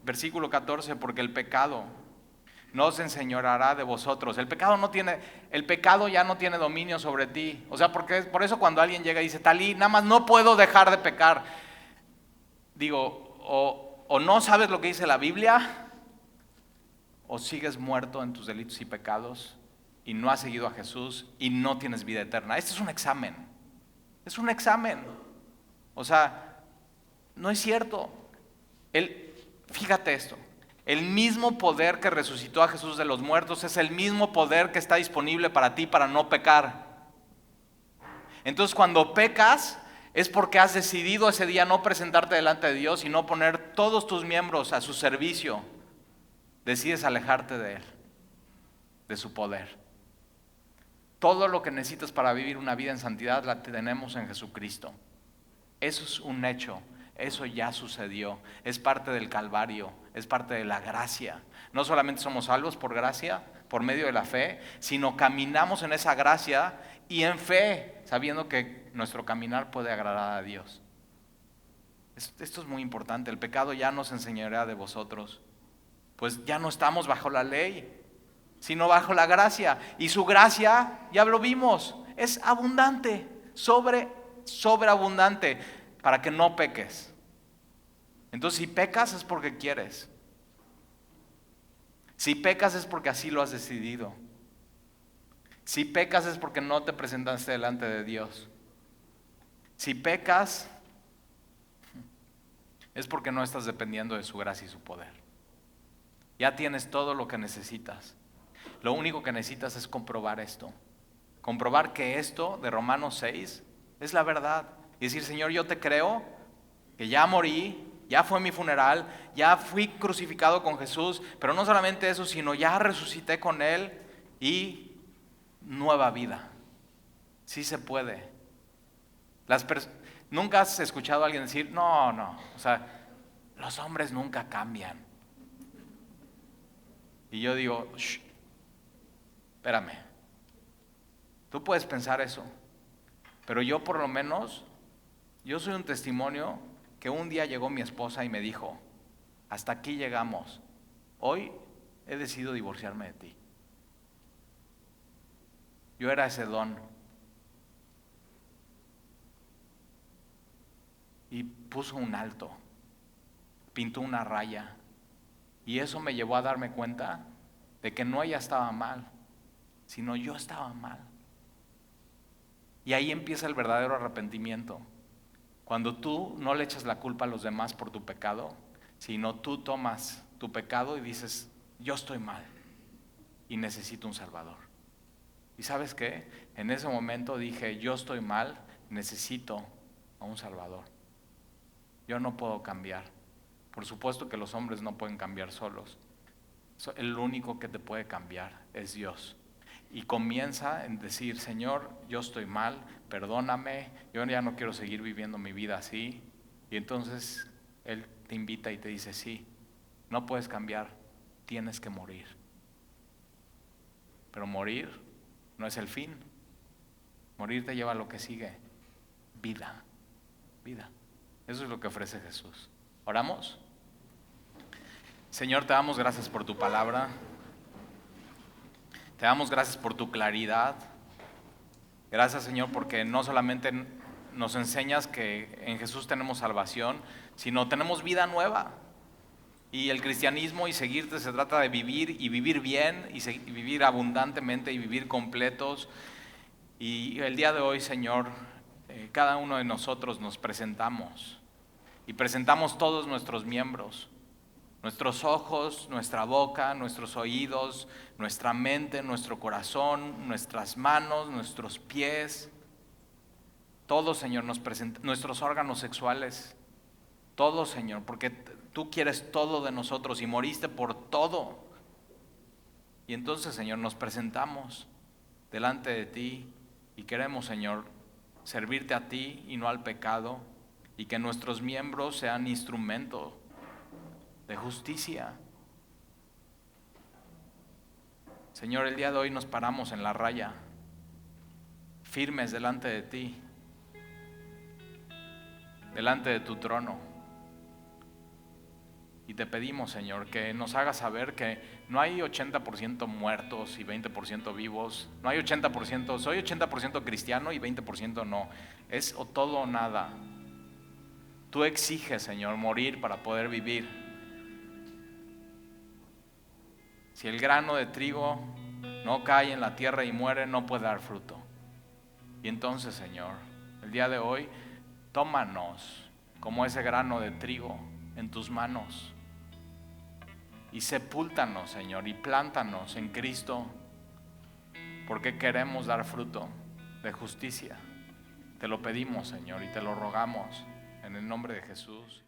Versículo 14, porque el pecado no se enseñoreará de vosotros. El pecado ya no tiene dominio sobre ti. O sea, por eso cuando alguien llega y dice, Talí, nada más no puedo dejar de pecar. Digo, o no sabes lo que dice la Biblia, o sigues muerto en tus delitos y pecados, y no has seguido a Jesús, y no tienes vida eterna. Este es un examen. Es un examen. O sea, no es cierto. Fíjate esto. El mismo poder que resucitó a Jesús de los muertos es el mismo poder que está disponible para ti para no pecar. Entonces cuando pecas es porque has decidido ese día no presentarte delante de Dios y no poner todos tus miembros a su servicio. Decides alejarte de Él, de su poder. Todo lo que necesitas para vivir una vida en santidad la tenemos en Jesucristo. Eso es un hecho. Eso ya sucedió, es parte del Calvario, es parte de la gracia. No solamente somos salvos por gracia, por medio de la fe, sino caminamos en esa gracia y en fe, sabiendo que nuestro caminar puede agradar a Dios. Esto es muy importante, el pecado ya nos enseñará de vosotros, pues ya no estamos bajo la ley, sino bajo la gracia. Y su gracia, ya lo vimos, es abundante, sobreabundante, para que no peques. Entonces, si pecas es porque quieres. Si pecas es porque así lo has decidido. Si pecas es porque no te presentaste delante de Dios. Si pecas es porque no estás dependiendo de su gracia y su poder. Ya tienes todo lo que necesitas. Lo único que necesitas es comprobar esto. Comprobar que esto de Romanos 6 es la verdad. Y decir, Señor, yo te creo que ya morí, ya fue mi funeral, ya fui crucificado con Jesús, pero no solamente eso, sino ya resucité con Él y nueva vida. Sí se puede. ¿Nunca has escuchado a alguien decir, no, o sea, los hombres nunca cambian? Y yo digo, espérame, tú puedes pensar eso, pero yo por lo menos, yo soy un testimonio que un día llegó mi esposa y me dijo, hasta aquí llegamos, hoy he decidido divorciarme de ti. Yo era ese don. Y puso un alto, pintó una raya, y eso me llevó a darme cuenta de que no ella estaba mal, sino yo estaba mal. Y ahí empieza el verdadero arrepentimiento. Cuando tú no le echas la culpa a los demás por tu pecado, sino tú tomas tu pecado y dices, yo estoy mal, y necesito un Salvador. ¿Y sabes qué? En ese momento dije, yo estoy mal, necesito a un Salvador. Yo no puedo cambiar. Por supuesto que los hombres no pueden cambiar solos. El único que te puede cambiar es Dios. Y comienza en decir, Señor, yo estoy mal, perdóname, yo ya no quiero seguir viviendo mi vida así. Y entonces Él te invita y te dice, sí, no puedes cambiar, tienes que morir. Pero morir no es el fin. Morir te lleva a lo que sigue, vida, vida. Eso es lo que ofrece Jesús. ¿Oramos? Señor, te damos gracias por tu palabra. Te damos gracias por tu claridad. Gracias, Señor, porque no solamente nos enseñas que en Jesús tenemos salvación, sino tenemos vida nueva. Y el cristianismo y seguirte se trata de vivir y vivir bien y vivir abundantemente y vivir completos. Y el día de hoy, Señor, cada uno de nosotros nos presentamos y presentamos todos nuestros miembros. Nuestros ojos, nuestra boca, nuestros oídos, nuestra mente, nuestro corazón, nuestras manos, nuestros pies. Todo, Señor, nuestros órganos sexuales. Todo, Señor, porque tú quieres todo de nosotros y moriste por todo. Y entonces, Señor, nos presentamos delante de ti y queremos, Señor, servirte a ti y no al pecado, y que nuestros miembros sean instrumento de justicia. Señor, el día de hoy nos paramos en la raya, firmes delante de ti, delante de tu trono. Y te pedimos, Señor, que nos hagas saber que no hay 80% muertos y 20% vivos. No hay 80%, soy 80% cristiano y 20% no. Es o todo o nada. Tú exiges, Señor, morir para poder vivir. Si el grano de trigo no cae en la tierra y muere, no puede dar fruto. Y entonces, Señor, el día de hoy, tómanos como ese grano de trigo en tus manos y sepúltanos, Señor, y plántanos en Cristo, porque queremos dar fruto de justicia. Te lo pedimos, Señor, y te lo rogamos en el nombre de Jesús.